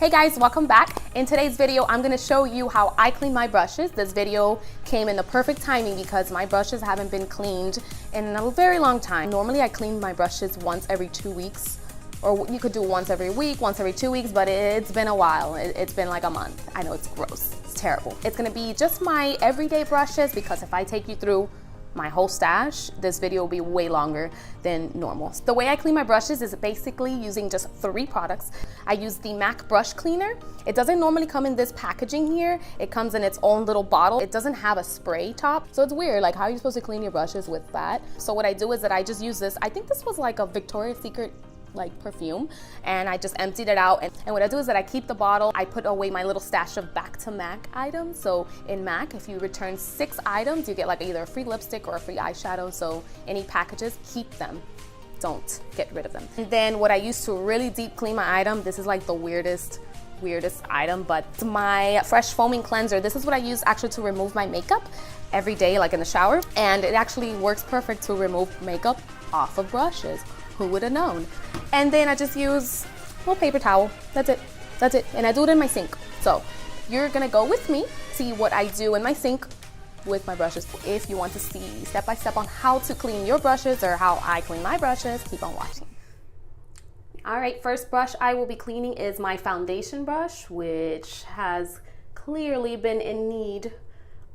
Hey guys, welcome back. In today's video, I'm gonna show you how I clean my brushes. This video came in the perfect timing because my brushes haven't been cleaned in a very long time. Normally I clean my brushes once every 2 weeks, or you could do once every week, once every 2 weeks, but it's been a while. It's been like a month. I know it's gross, it's terrible. It's gonna be just my everyday brushes because if I take you through my whole stash, this video will be way longer than normal. So the way I clean my brushes is basically using just 3 products. I use the MAC brush cleaner. It doesn't normally come in this packaging here. It comes in its own little bottle. It doesn't have a spray top. So it's weird, like how are you supposed to clean your brushes with that? So what I do is that I just use this. I think this was like a Victoria's Secret like perfume, and I just emptied it out, and what I do is that I keep the bottle. I put away my little stash of back to MAC items. So in MAC, if you return 6 items, you get like either a free lipstick or a free eyeshadow. So any packages, keep them, don't get rid of them. And then what I use to really deep clean my item, this is like the weirdest item, but my fresh foaming cleanser. This is what I use actually to remove my makeup every day, like in the shower, and it actually works perfect to remove makeup off of brushes. Who would have known? And then I just use a little paper towel. That's it. And I do it in my sink. So you're gonna go with me, see what I do in my sink with my brushes. If you want to see step by step on how to clean your brushes or how I clean my brushes, keep on watching. All right, first brush I will be cleaning is my foundation brush, which has clearly been in need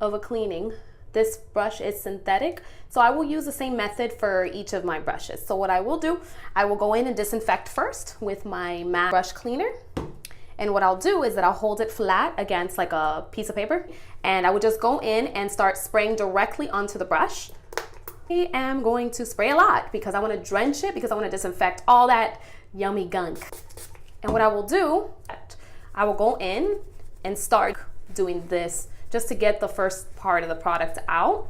of a cleaning. This brush is synthetic, so I will use the same method for each of my brushes. So what I will do, I will go in and disinfect first with my MAC brush cleaner. And what I'll do is that I'll hold it flat against like a piece of paper, and I will just go in and start spraying directly onto the brush. I am going to spray a lot because I want to drench it, because I want to disinfect all that yummy gunk. And what I will do, I will go in and start doing this just to get the first part of the product out.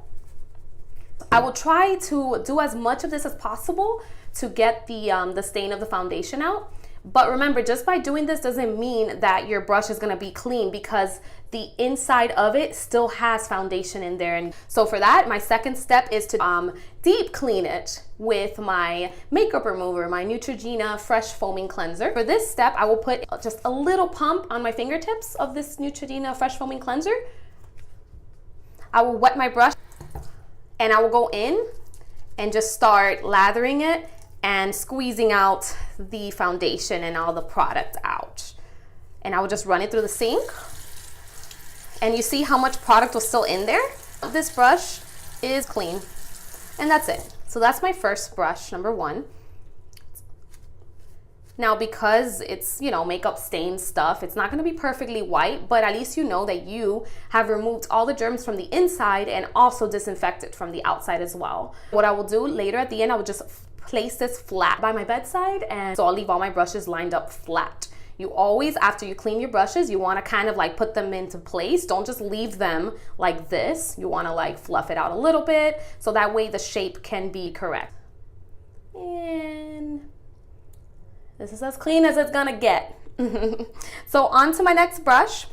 I will try to do as much of this as possible to get the stain of the foundation out. But remember, just by doing this doesn't mean that your brush is gonna be clean, because the inside of it still has foundation in there. And so for that, my second step is to deep clean it with my makeup remover, my Neutrogena Fresh Foaming Cleanser. For this step, I will put just a little pump on my fingertips of this Neutrogena Fresh Foaming Cleanser. I will wet my brush and I will go in and just start lathering it and squeezing out the foundation and all the product out. And I will just run it through the sink. And you see how much product was still in there? This brush is clean. And that's it. So that's my first brush, number 1. Now, because it's, you know, makeup stained stuff, it's not gonna be perfectly white, but at least you know that you have removed all the germs from the inside and also disinfected from the outside as well. What I will do later at the end, I will just place this flat by my bedside, and so I'll leave all my brushes lined up flat. You always, after you clean your brushes, you wanna kind of like put them into place. Don't just leave them like this. You wanna like fluff it out a little bit, so that way the shape can be correct. And this is as clean as it's gonna get. So on to my next brush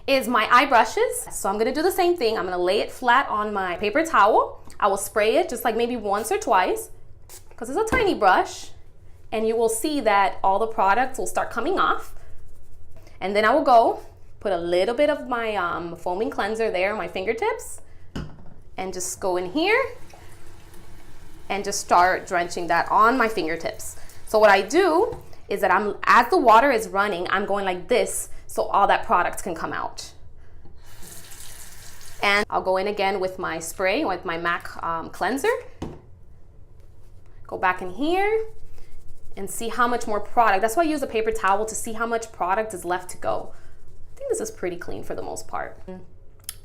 is my eye brushes. So I'm gonna do the same thing. I'm gonna lay it flat on my paper towel. I will spray it just like maybe once or twice, because it's a tiny brush, and you will see that all the products will start coming off. And then I will go put a little bit of my foaming cleanser there on my fingertips, and just go in here and just start drenching that on my fingertips. So what I do is that as the water is running, I'm going like this so all that product can come out. And I'll go in again with my spray, with my MAC cleanser. Go back in here and see how much more product. That's why I use a paper towel, to see how much product is left to go. I think this is pretty clean for the most part.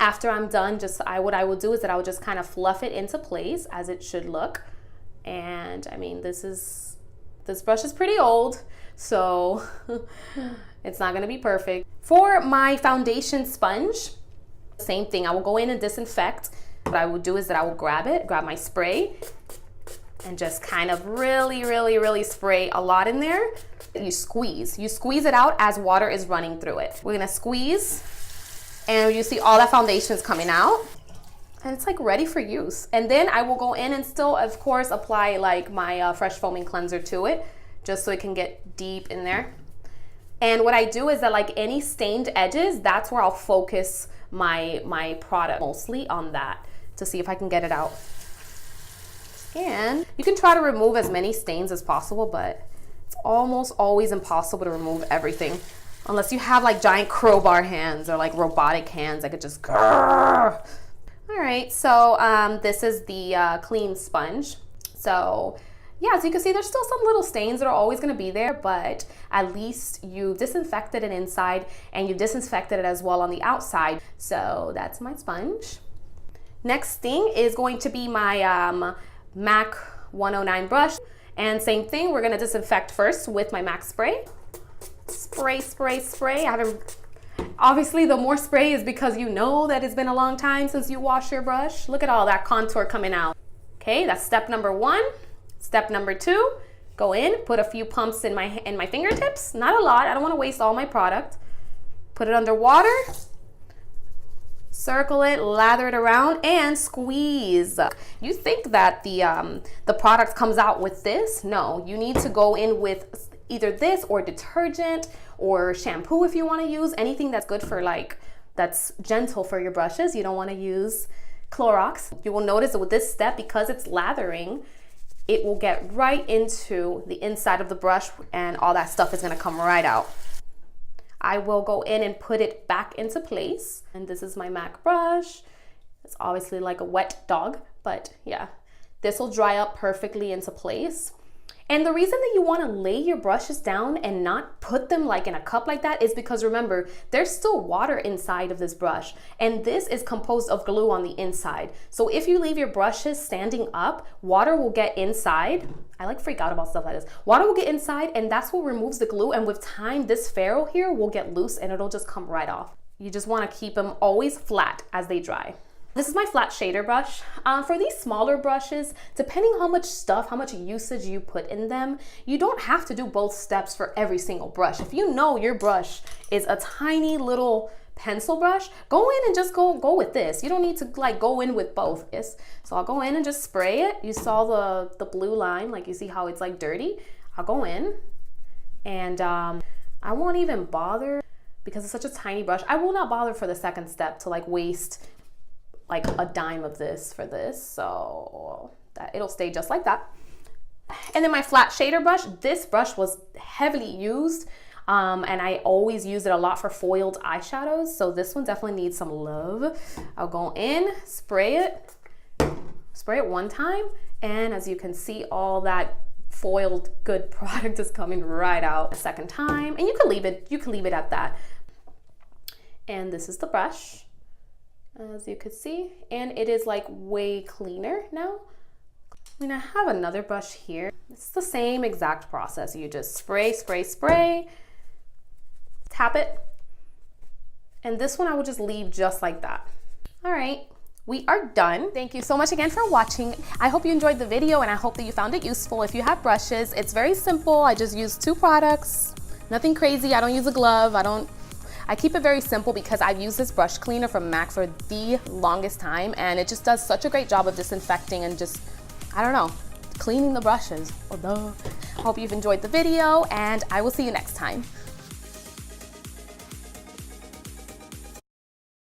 After I'm done, what I will do is that I will just kind of fluff it into place as it should look. And I mean, this brush is pretty old, so it's not gonna be perfect. For my foundation sponge, same thing. I will go in and disinfect. What I will do is that I will grab my spray, and just kind of really spray a lot in there. You squeeze it out as water is running through it. We're gonna squeeze, and you see all that foundation is coming out. And it's like ready for use. And then I will go in and still, of course, apply like my Fresh Foaming Cleanser to it, just so it can get deep in there. And what I do is that like any stained edges, that's where I'll focus my product mostly on that to see if I can get it out. And you can try to remove as many stains as possible, but it's almost always impossible to remove everything unless you have like giant crowbar hands or like robotic hands that could just grrr. All right, so this is the clean sponge. So yeah, as you can see, there's still some little stains that are always gonna be there, but at least you disinfected it inside and you disinfected it as well on the outside. So that's my sponge. Next thing is going to be my MAC 109 brush. And same thing, we're gonna disinfect first with my MAC spray. Spray, spray, spray. Obviously, the more spray is because you know that it's been a long time since you washed your brush. Look at all that contour coming out. Okay, that's step number 1. Step number 2, go in, put a few pumps in my fingertips. Not a lot, I don't wanna waste all my product. Put it under water, circle it, lather it around, and squeeze. You think that the product comes out with this? No, you need to go in with either this or detergent or shampoo if you wanna use anything that's good for that's gentle for your brushes. You don't wanna use Clorox. You will notice that with this step, because it's lathering, it will get right into the inside of the brush and all that stuff is gonna come right out. I will go in and put it back into place. And this is my MAC brush. It's obviously like a wet dog, but yeah, this will dry up perfectly into place. And the reason that you wanna lay your brushes down and not put them like in a cup like that is because remember, there's still water inside of this brush. And this is composed of glue on the inside. So if you leave your brushes standing up, water will get inside. I like freak out about stuff like this. Water will get inside and that's what removes the glue. And with time, this ferrule here will get loose and it'll just come right off. You just wanna keep them always flat as they dry. This is my flat shader brush. For these smaller brushes, depending how much usage you put in them, you don't have to do both steps for every single brush. If you know your brush is a tiny little pencil brush, go in and just go with this. You don't need to like go in with both. Yes. So I'll go in and just spray it. You saw the blue line, like you see how it's like dirty. I'll go in and I won't even bother because it's such a tiny brush. I will not bother for the second step to like waste like a dime of this for this, so that it'll stay just like that. And then my flat shader brush, this brush was heavily used and I always use it a lot for foiled eyeshadows, so this one definitely needs some love. I'll go in, spray it one time, and as you can see, all that foiled good product is coming right out a second time, and you can leave it at that. And this is the brush, as you could see, and it is like way cleaner now. I mean, I have another brush here. It's the same exact process. You just spray, spray, spray, tap it, and this one I will just leave just like that. All right, we are done. Thank you so much again for watching. I hope you enjoyed the video and I hope that you found it useful. If you have brushes, it's very simple. I just use 2 products, nothing crazy. I don't use a glove. I keep it very simple because I've used this brush cleaner from MAC for the longest time and it just does such a great job of disinfecting and just, I don't know, cleaning the brushes. Hope you've enjoyed the video and I will see you next time.